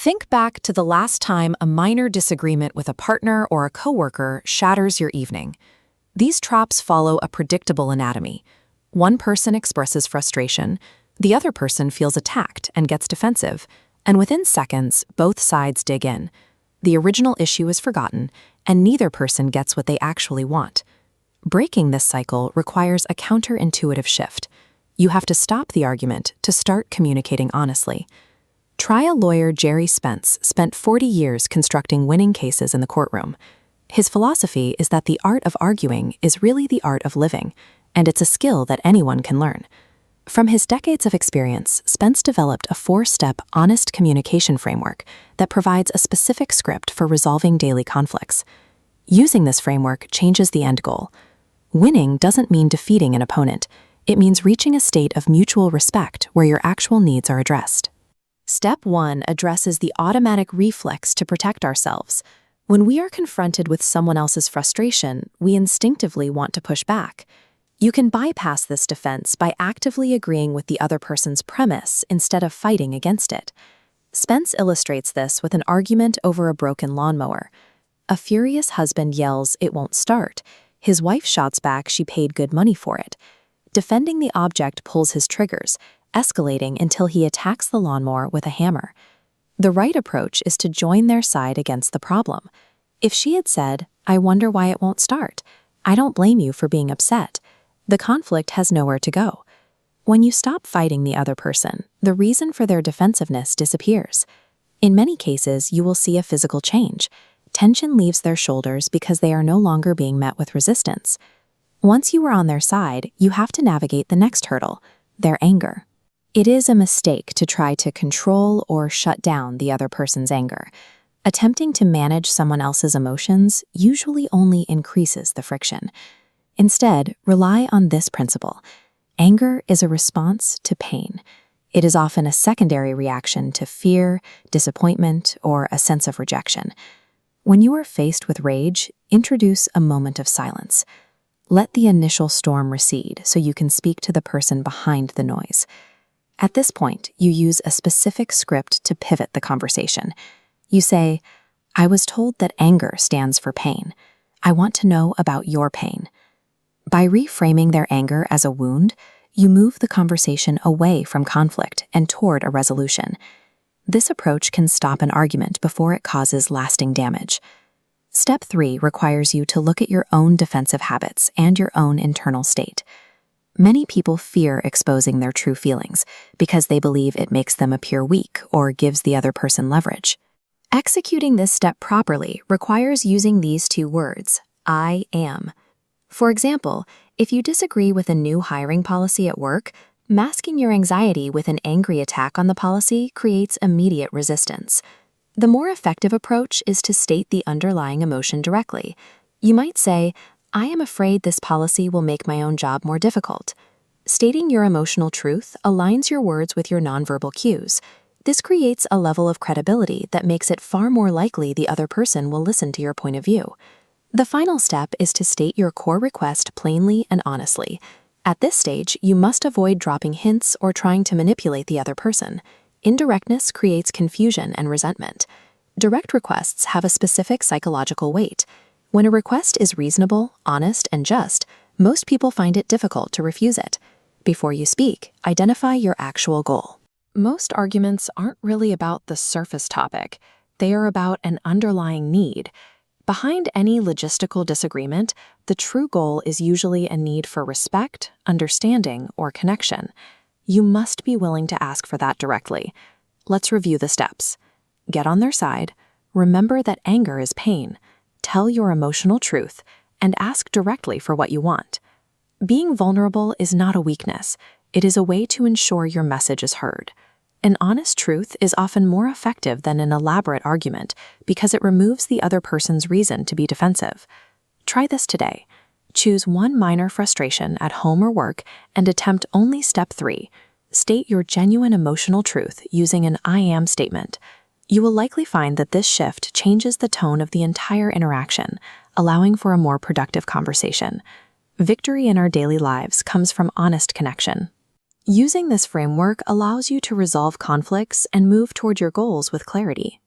Think back to the last time a minor disagreement with a partner or a coworker shatters your evening. These traps follow a predictable anatomy. One person expresses frustration, the other person feels attacked and gets defensive, and within seconds, both sides dig in. The original issue is forgotten, and neither person gets what they actually want. Breaking this cycle requires a counterintuitive shift. You have to stop the argument to start communicating honestly. Trial lawyer Gerry Spence spent 40 years constructing winning cases in the courtroom. His philosophy is that the art of arguing is really the art of living, and it's a skill that anyone can learn. From his decades of experience, Spence developed a 4-step honest communication framework that provides a specific script for resolving daily conflicts. Using this framework changes the end goal. Winning doesn't mean defeating an opponent. It means reaching a state of mutual respect where your actual needs are addressed. Step 1 addresses the automatic reflex to protect ourselves. When we are confronted with someone else's frustration, we instinctively want to push back. You can bypass this defense by actively agreeing with the other person's premise instead of fighting against it. Spence illustrates this with an argument over a broken lawnmower. A furious husband yells, "It won't start." His wife shouts back she paid good money for it. Defending the object pulls his triggers, escalating until he attacks the lawnmower with a hammer. The right approach is to join their side against the problem. If she had said, "I wonder why it won't start. I don't blame you for being upset," the conflict has nowhere to go. When you stop fighting the other person, the reason for their defensiveness disappears. In many cases, you will see a physical change. Tension leaves their shoulders because they are no longer being met with resistance. Once you are on their side, you have to navigate the next hurdle, their anger. It is a mistake to try to control or shut down the other person's anger. Attempting to manage someone else's emotions usually only increases the friction. Instead, rely on this principle. Anger is a response to pain. It is often a secondary reaction to fear, disappointment, or a sense of rejection. When you are faced with rage, introduce a moment of silence. Let the initial storm recede so you can speak to the person behind the noise. At this point, you use a specific script to pivot the conversation. You say, "I was told that anger stands for pain. I want to know about your pain." By reframing their anger as a wound, you move the conversation away from conflict and toward a resolution. This approach can stop an argument before it causes lasting damage. Step 3 requires you to look at your own defensive habits and your own internal state. Many people fear exposing their true feelings because they believe it makes them appear weak or gives the other person leverage. Executing this step properly requires using these 2 words, "I am." For example, if you disagree with a new hiring policy at work, masking your anxiety with an angry attack on the policy creates immediate resistance. The more effective approach is to state the underlying emotion directly. You might say, "I am afraid this policy will make my own job more difficult." Stating your emotional truth aligns your words with your nonverbal cues. This creates a level of credibility that makes it far more likely the other person will listen to your point of view. The final step is to state your core request plainly and honestly. At this stage, you must avoid dropping hints or trying to manipulate the other person. Indirectness creates confusion and resentment. Direct requests have a specific psychological weight. When a request is reasonable, honest, and just, most people find it difficult to refuse it. Before you speak, identify your actual goal. Most arguments aren't really about the surface topic. They are about an underlying need. Behind any logistical disagreement, the true goal is usually a need for respect, understanding, or connection. You must be willing to ask for that directly. Let's review the steps. Get on their side. Remember that anger is pain. Tell your emotional truth, and ask directly for what you want. Being vulnerable is not a weakness. It is a way to ensure your message is heard. An honest truth is often more effective than an elaborate argument because it removes the other person's reason to be defensive. Try this today. Choose one minor frustration at home or work and attempt only step 3. State your genuine emotional truth using an "I am" statement. You will likely find that this shift changes the tone of the entire interaction, allowing for a more productive conversation. Victory in our daily lives comes from honest connection. Using this framework allows you to resolve conflicts and move toward your goals with clarity.